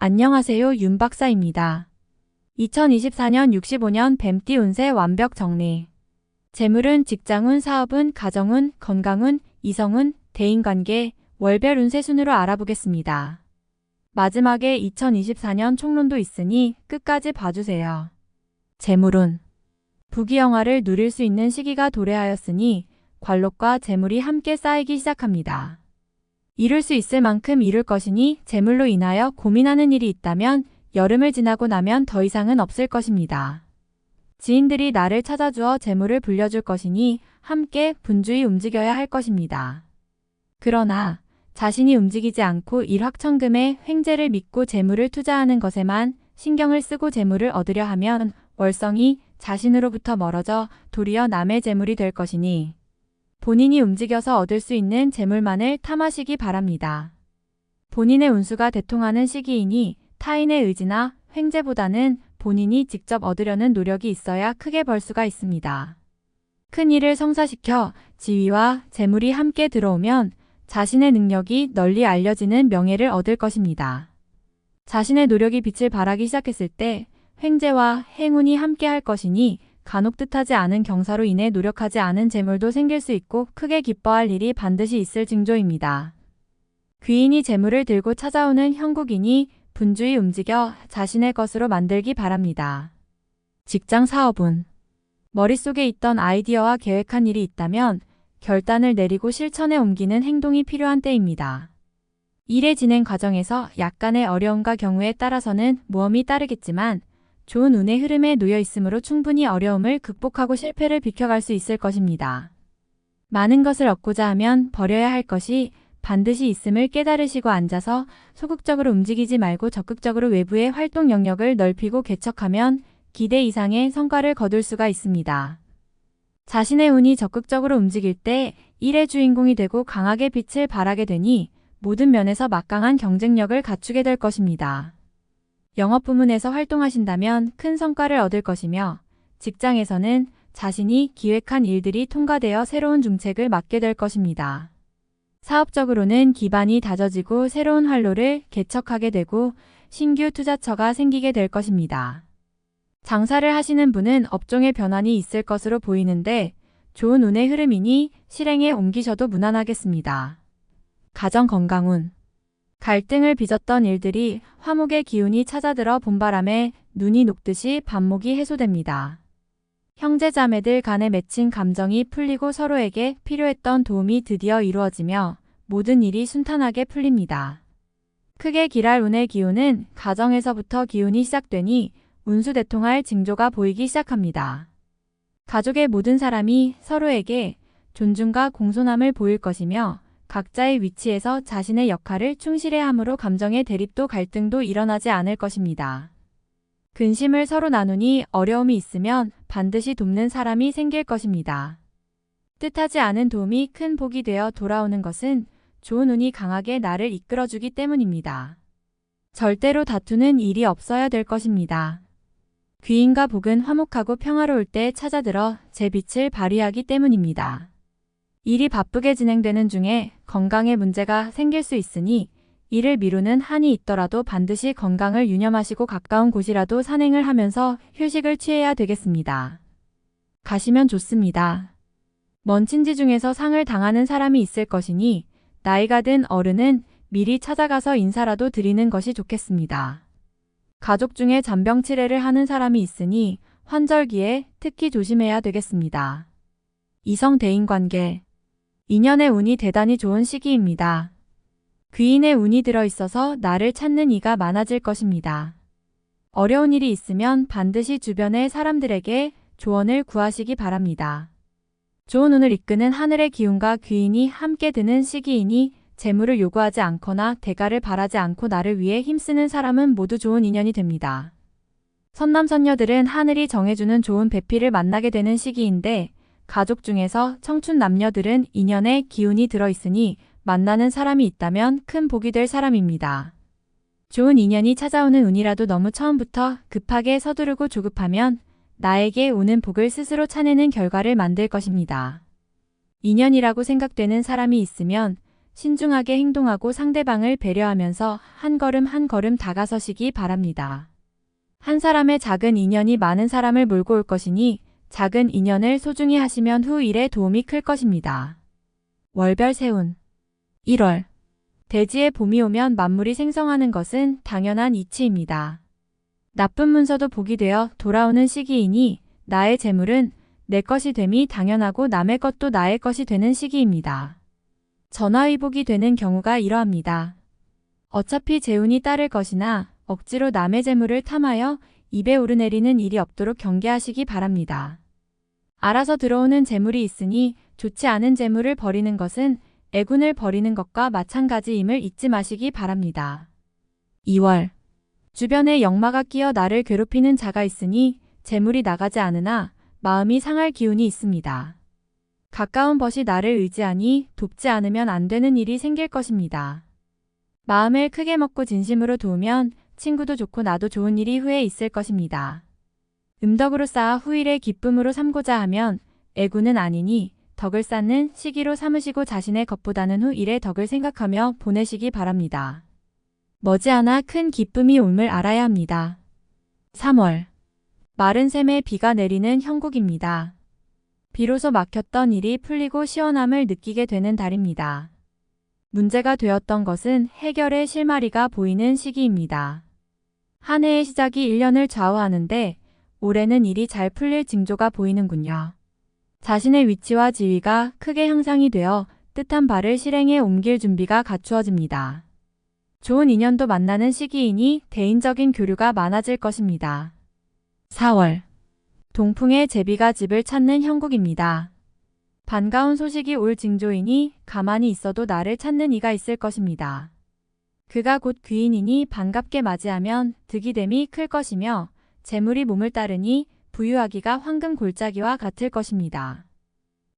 안녕하세요, 윤 박사입니다. 2024년 65년 뱀띠 운세 완벽 정리. 재물운, 직장운, 사업운, 가정운, 건강운, 이성운, 대인관계, 월별 운세 순으로 알아보겠습니다. 마지막에 2024년 총론도 있으니 끝까지 봐주세요. 재물운. 부귀영화를 누릴 수 있는 시기가 도래하였으니 관록과 재물이 함께 쌓이기 시작합니다. 이룰 수 있을 만큼 이룰 것이니 재물로 인하여 고민하는 일이 있다면 여름을 지나고 나면 더 이상은 없을 것입니다. 지인들이 나를 찾아주어 재물을 불려줄 것이니 함께 분주히 움직여야 할 것입니다. 그러나 자신이 움직이지 않고 일확천금의 횡재를 믿고 재물을 투자하는 것에만 신경을 쓰고 재물을 얻으려 하면 월성이 자신으로부터 멀어져 도리어 남의 재물이 될 것이니 본인이 움직여서 얻을 수 있는 재물만을 탐하시기 바랍니다. 본인의 운수가 대통하는 시기이니 타인의 의지나 횡재보다는 본인이 직접 얻으려는 노력이 있어야 크게 벌 수가 있습니다. 큰 일을 성사시켜 지위와 재물이 함께 들어오면 자신의 능력이 널리 알려지는 명예를 얻을 것입니다. 자신의 노력이 빛을 발하기 시작했을 때 횡재와 행운이 함께 할 것이니 간혹 뜻하지 않은 경사로 인해 노력하지 않은 재물도 생길 수 있고 크게 기뻐할 일이 반드시 있을 징조입니다. 귀인이 재물을 들고 찾아오는 형국이니 분주히 움직여 자신의 것으로 만들기 바랍니다. 직장 사업운. 머릿속에 있던 아이디어와 계획한 일이 있다면 결단을 내리고 실천에 옮기는 행동이 필요한 때입니다. 일의 진행 과정에서 약간의 어려움과 경우에 따라서는 모험이 따르겠지만 좋은 운의 흐름에 놓여 있으므로 충분히 어려움을 극복하고 실패를 비켜갈 수 있을 것입니다. 많은 것을 얻고자 하면 버려야 할 것이 반드시 있음을 깨달으시고 앉아서 소극적으로 움직이지 말고 적극적으로 외부의 활동 영역을 넓히고 개척하면 기대 이상의 성과를 거둘 수가 있습니다. 자신의 운이 적극적으로 움직일 때 일의 주인공이 되고 강하게 빛을 발하게 되니 모든 면에서 막강한 경쟁력을 갖추게 될 것입니다. 영업 부문에서 활동하신다면 큰 성과를 얻을 것이며 직장에서는 자신이 기획한 일들이 통과되어 새로운 중책을 맡게 될 것입니다. 사업적으로는 기반이 다져지고 새로운 활로를 개척하게 되고 신규 투자처가 생기게 될 것입니다. 장사를 하시는 분은 업종의 변환이 있을 것으로 보이는데 좋은 운의 흐름이니 실행에 옮기셔도 무난하겠습니다. 가정 건강운. 갈등을 빚었던 일들이 화목의 기운이 찾아들어 봄바람에 눈이 녹듯이 반목이 해소됩니다. 형제자매들 간에 맺힌 감정이 풀리고 서로에게 필요했던 도움이 드디어 이루어지며 모든 일이 순탄하게 풀립니다. 크게 길할 운의 기운은 가정에서부터 기운이 시작되니 운수대통할 징조가 보이기 시작합니다. 가족의 모든 사람이 서로에게 존중과 공손함을 보일 것이며 각자의 위치에서 자신의 역할을 충실해야 함으로 감정의 대립도 갈등도 일어나지 않을 것입니다. 근심을 서로 나누니 어려움이 있으면 반드시 돕는 사람이 생길 것입니다. 뜻하지 않은 도움이 큰 복이 되어 돌아오는 것은 좋은 운이 강하게 나를 이끌어주기 때문입니다. 절대로 다투는 일이 없어야 될 것입니다. 귀인과 복은 화목하고 평화로울 때 찾아들어 제 빛을 발휘하기 때문입니다. 일이 바쁘게 진행되는 중에 건강에 문제가 생길 수 있으니 일을 미루는 한이 있더라도 반드시 건강을 유념하시고 가까운 곳이라도 산행을 하면서 휴식을 취해야 되겠습니다. 가시면 좋습니다. 먼 친지 중에서 상을 당하는 사람이 있을 것이니 나이가 든 어른은 미리 찾아가서 인사라도 드리는 것이 좋겠습니다. 가족 중에 잔병 치레를 하는 사람이 있으니 환절기에 특히 조심해야 되겠습니다. 이성 대인관계. 인연의 운이 대단히 좋은 시기입니다. 귀인의 운이 들어있어서 나를 찾는 이가 많아질 것입니다. 어려운 일이 있으면 반드시 주변의 사람들에게 조언을 구하시기 바랍니다. 좋은 운을 이끄는 하늘의 기운과 귀인이 함께 드는 시기이니 재물을 요구하지 않거나 대가를 바라지 않고 나를 위해 힘쓰는 사람은 모두 좋은 인연이 됩니다. 선남선녀들은 하늘이 정해주는 좋은 배필을 만나게 되는 시기인데 가족 중에서 청춘 남녀들은 인연의 기운이 들어있으니 만나는 사람이 있다면 큰 복이 될 사람입니다. 좋은 인연이 찾아오는 운이라도 너무 처음부터 급하게 서두르고 조급하면 나에게 오는 복을 스스로 차내는 결과를 만들 것입니다. 인연이라고 생각되는 사람이 있으면 신중하게 행동하고 상대방을 배려하면서 한 걸음 한 걸음 다가서시기 바랍니다. 한 사람의 작은 인연이 많은 사람을 몰고 올 것이니 작은 인연을 소중히 하시면 후 일에 도움이 클 것입니다. 월별 세운 1월 대지에 봄이 오면 만물이 생성하는 것은 당연한 이치입니다. 나쁜 문서도 복이 되어 돌아오는 시기이니 나의 재물은 내 것이 됨이 당연하고 남의 것도 나의 것이 되는 시기입니다. 전화위복이 되는 경우가 이러합니다. 어차피 재운이 따를 것이나 억지로 남의 재물을 탐하여 입에 오르내리는 일이 없도록 경계하시기 바랍니다. 알아서 들어오는 재물이 있으니 좋지 않은 재물을 버리는 것은 애군을 버리는 것과 마찬가지임을 잊지 마시기 바랍니다. 2월 주변에 역마가 끼어 나를 괴롭히는 자가 있으니 재물이 나가지 않으나 마음이 상할 기운이 있습니다. 가까운 벗이 나를 의지하니 돕지 않으면 안 되는 일이 생길 것입니다. 마음을 크게 먹고 진심으로 도우면 친구도 좋고 나도 좋은 일이 후에 있을 것입니다. 음덕으로 쌓아 후일의 기쁨으로 삼고자 하면 애군은 아니니 덕을 쌓는 시기로 삼으시고 자신의 것보다는 후일의 덕을 생각하며 보내시기 바랍니다. 머지않아 큰 기쁨이 옴을 알아야 합니다. 3월 마른 샘에 비가 내리는 형국입니다. 비로소 막혔던 일이 풀리고 시원함을 느끼게 되는 달입니다. 문제가 되었던 것은 해결의 실마리가 보이는 시기입니다. 한 해의 시작이 1년을 좌우하는데 올해는 일이 잘 풀릴 징조가 보이는군요. 자신의 위치와 지위가 크게 향상이 되어 뜻한 바를 실행에 옮길 준비가 갖추어집니다. 좋은 인연도 만나는 시기이니 대인적인 교류가 많아질 것입니다. 4월 동풍의 제비가 집을 찾는 형국입니다. 반가운 소식이 올 징조이니 가만히 있어도 나를 찾는 이가 있을 것입니다. 그가 곧 귀인이니 반갑게 맞이하면 득이됨이 클 것이며 재물이 몸을 따르니 부유하기가 황금 골짜기와 같을 것입니다.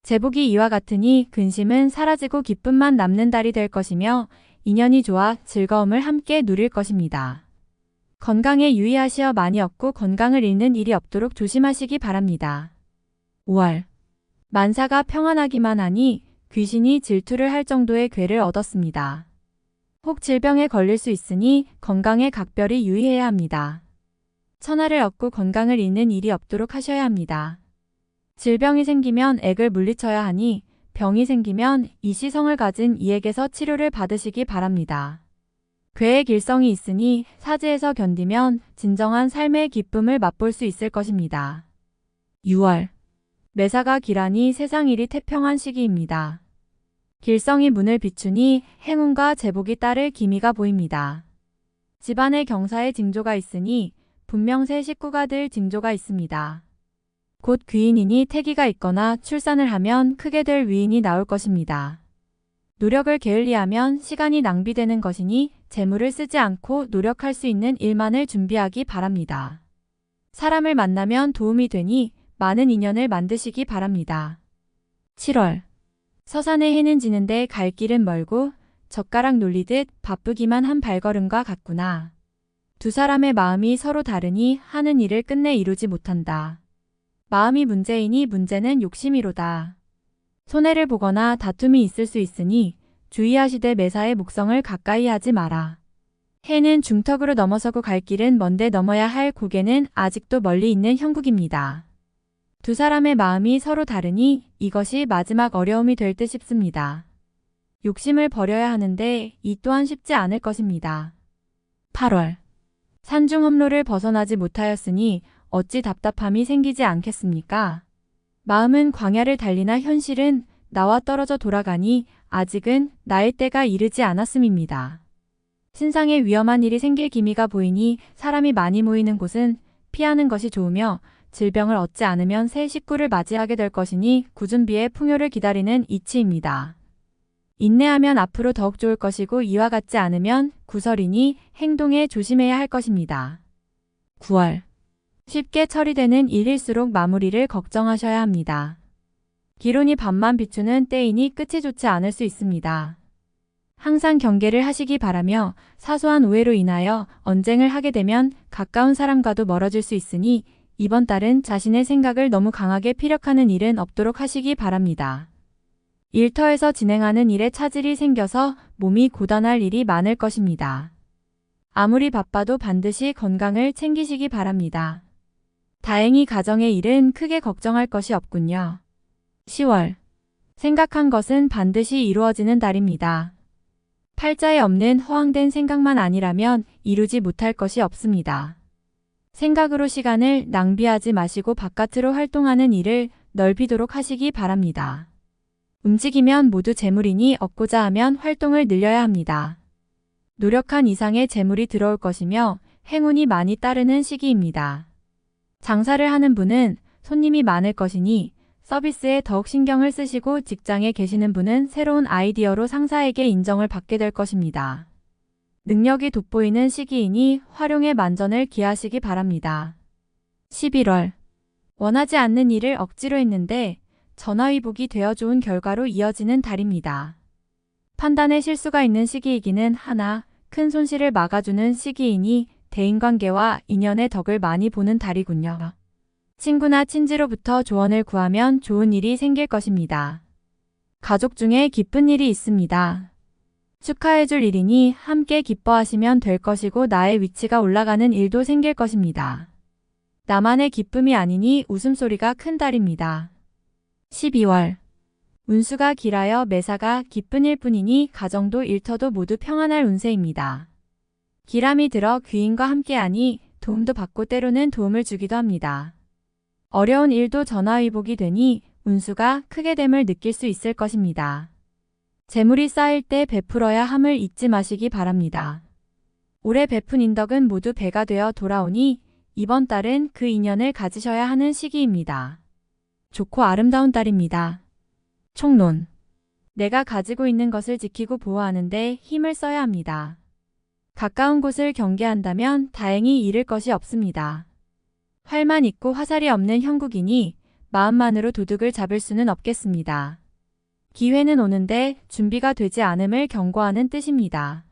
제복이 이와 같으니 근심은 사라지고 기쁨만 남는 달이 될 것이며 인연이 좋아 즐거움을 함께 누릴 것입니다. 건강에 유의하시어 많이 얻고 건강을 잃는 일이 없도록 조심하시기 바랍니다. 5월 만사가 평안하기만 하니 귀신이 질투를 할 정도의 괴를 얻었습니다. 혹 질병에 걸릴 수 있으니 건강에 각별히 유의해야 합니다. 천하를 얻고 건강을 잃는 일이 없도록 하셔야 합니다. 질병이 생기면 액을 물리쳐야 하니 병이 생기면 이시성을 가진 이에게서 치료를 받으시기 바랍니다. 괴의 길성이 있으니 사지에서 견디면 진정한 삶의 기쁨을 맛볼 수 있을 것입니다. 6월 매사가 길하니 세상 일이 태평한 시기입니다. 길성이 문을 비추니 행운과 제복이 따를 기미가 보입니다. 집안의 경사에 징조가 있으니 분명 새 식구가 될 징조가 있습니다. 곧 귀인이니 태기가 있거나 출산을 하면 크게 될 위인이 나올 것입니다. 노력을 게을리하면 시간이 낭비되는 것이니 재물을 쓰지 않고 노력할 수 있는 일만을 준비하기 바랍니다. 사람을 만나면 도움이 되니 많은 인연을 만드시기 바랍니다. 7월 서산에 해는 지는데 갈 길은 멀고 젓가락 놀리듯 바쁘기만 한 발걸음과 같구나. 두 사람의 마음이 서로 다르니 하는 일을 끝내 이루지 못한다. 마음이 문제이니 문제는 욕심이로다. 손해를 보거나 다툼이 있을 수 있으니 주의하시되 매사의 목성을 가까이 하지 마라. 해는 중턱으로 넘어서고 갈 길은 먼데 넘어야 할 고개는 아직도 멀리 있는 형국입니다. 두 사람의 마음이 서로 다르니 이것이 마지막 어려움이 될 듯 싶습니다. 욕심을 버려야 하는데 이 또한 쉽지 않을 것입니다. 8월 산중 험로를 벗어나지 못하였으니 어찌 답답함이 생기지 않겠습니까? 마음은 광야를 달리나 현실은 나와 떨어져 돌아가니 아직은 나의 때가 이르지 않았음입니다. 신상에 위험한 일이 생길 기미가 보이니 사람이 많이 모이는 곳은 피하는 것이 좋으며 질병을 얻지 않으면 새 식구를 맞이하게 될 것이니 구준비의 풍요를 기다리는 이치입니다. 인내하면 앞으로 더욱 좋을 것이고 이와 같지 않으면 구설이니 행동에 조심해야 할 것입니다. 9월 쉽게 처리되는 일일수록 마무리를 걱정하셔야 합니다. 기론이 밤만 비추는 때이니 끝이 좋지 않을 수 있습니다. 항상 경계를 하시기 바라며 사소한 오해로 인하여 언쟁을 하게 되면 가까운 사람과도 멀어질 수 있으니 이번 달은 자신의 생각을 너무 강하게 피력하는 일은 없도록 하시기 바랍니다. 일터에서 진행하는 일에 차질이 생겨서 몸이 고단할 일이 많을 것입니다. 아무리 바빠도 반드시 건강을 챙기시기 바랍니다. 다행히 가정의 일은 크게 걱정할 것이 없군요. 10월. 생각한 것은 반드시 이루어지는 달입니다. 팔자에 없는 허황된 생각만 아니라면 이루지 못할 것이 없습니다. 생각으로 시간을 낭비하지 마시고 바깥으로 활동하는 일을 넓히도록 하시기 바랍니다. 움직이면 모두 재물이니 얻고자 하면 활동을 늘려야 합니다. 노력한 이상의 재물이 들어올 것이며 행운이 많이 따르는 시기입니다. 장사를 하는 분은 손님이 많을 것이니 서비스에 더욱 신경을 쓰시고 직장에 계시는 분은 새로운 아이디어로 상사에게 인정을 받게 될 것입니다. 능력이 돋보이는 시기이니 활용에 만전을 기하시기 바랍니다. 11월. 원하지 않는 일을 억지로 했는데 전화위복이 되어 좋은 결과로 이어지는 달입니다. 판단에 실수가 있는 시기이기는 하나 큰 손실을 막아주는 시기이니 대인관계와 인연의 덕을 많이 보는 달이군요. 친구나 친지로부터 조언을 구하면 좋은 일이 생길 것입니다. 가족 중에 기쁜 일이 있습니다. 축하해줄 일이니 함께 기뻐하시면 될 것이고 나의 위치가 올라가는 일도 생길 것입니다. 나만의 기쁨이 아니니 웃음소리가 큰 달입니다. 12월. 운수가 길하여 매사가 기쁜 일뿐이니 가정도 일터도 모두 평안할 운세입니다. 기람이 들어 귀인과 함께하니 도움도 받고 때로는 도움을 주기도 합니다. 어려운 일도 전화위복이 되니 운수가 크게 됨을 느낄 수 있을 것입니다. 재물이 쌓일 때 베풀어야 함을 잊지 마시기 바랍니다. 올해 베푼 인덕은 모두 배가 되어 돌아오니 이번 달은 그 인연을 가지셔야 하는 시기입니다. 좋고 아름다운 달입니다. 총론. 내가 가지고 있는 것을 지키고 보호하는데 힘을 써야 합니다. 가까운 곳을 경계한다면 다행히 잃을 것이 없습니다. 활만 있고 화살이 없는 형국이니 마음만으로 도둑을 잡을 수는 없겠습니다. 기회는 오는데 준비가 되지 않음을 경고하는 뜻입니다.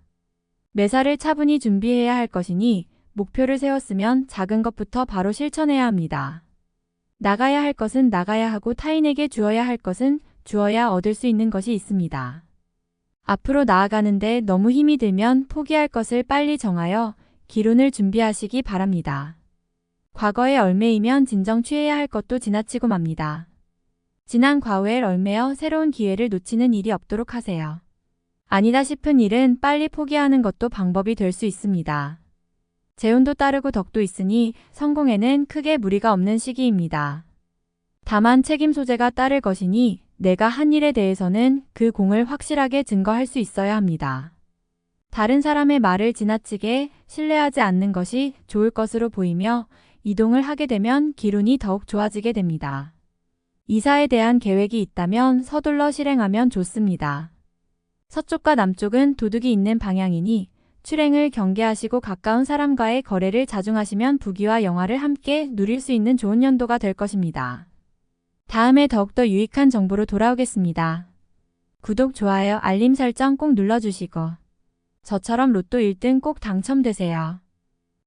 매사를 차분히 준비해야 할 것이니 목표를 세웠으면 작은 것부터 바로 실천해야 합니다. 나가야 할 것은 나가야 하고 타인에게 주어야 할 것은 주어야 얻을 수 있는 것이 있습니다. 앞으로 나아가는데 너무 힘이 들면 포기할 것을 빨리 정하여 기론을 준비하시기 바랍니다. 과거에 얽매이면 진정 취해야 할 것도 지나치고 맙니다. 지난 과거에 얽매여 새로운 기회를 놓치는 일이 없도록 하세요. 아니다 싶은 일은 빨리 포기하는 것도 방법이 될 수 있습니다. 재운도 따르고 덕도 있으니 성공에는 크게 무리가 없는 시기입니다. 다만 책임 소재가 따를 것이니 내가 한 일에 대해서는 그 공을 확실하게 증거할 수 있어야 합니다. 다른 사람의 말을 지나치게 신뢰하지 않는 것이 좋을 것으로 보이며 이동을 하게 되면 기운이 더욱 좋아지게 됩니다. 이사에 대한 계획이 있다면 서둘러 실행하면 좋습니다. 서쪽과 남쪽은 도둑이 있는 방향이니 출행을 경계하시고 가까운 사람과의 거래를 자중하시면 부귀와 영화를 함께 누릴 수 있는 좋은 연도가 될 것입니다. 다음에 더욱더 유익한 정보로 돌아오겠습니다. 구독, 좋아요, 알림 설정 꼭 눌러주시고 저처럼 로또 1등 꼭 당첨되세요.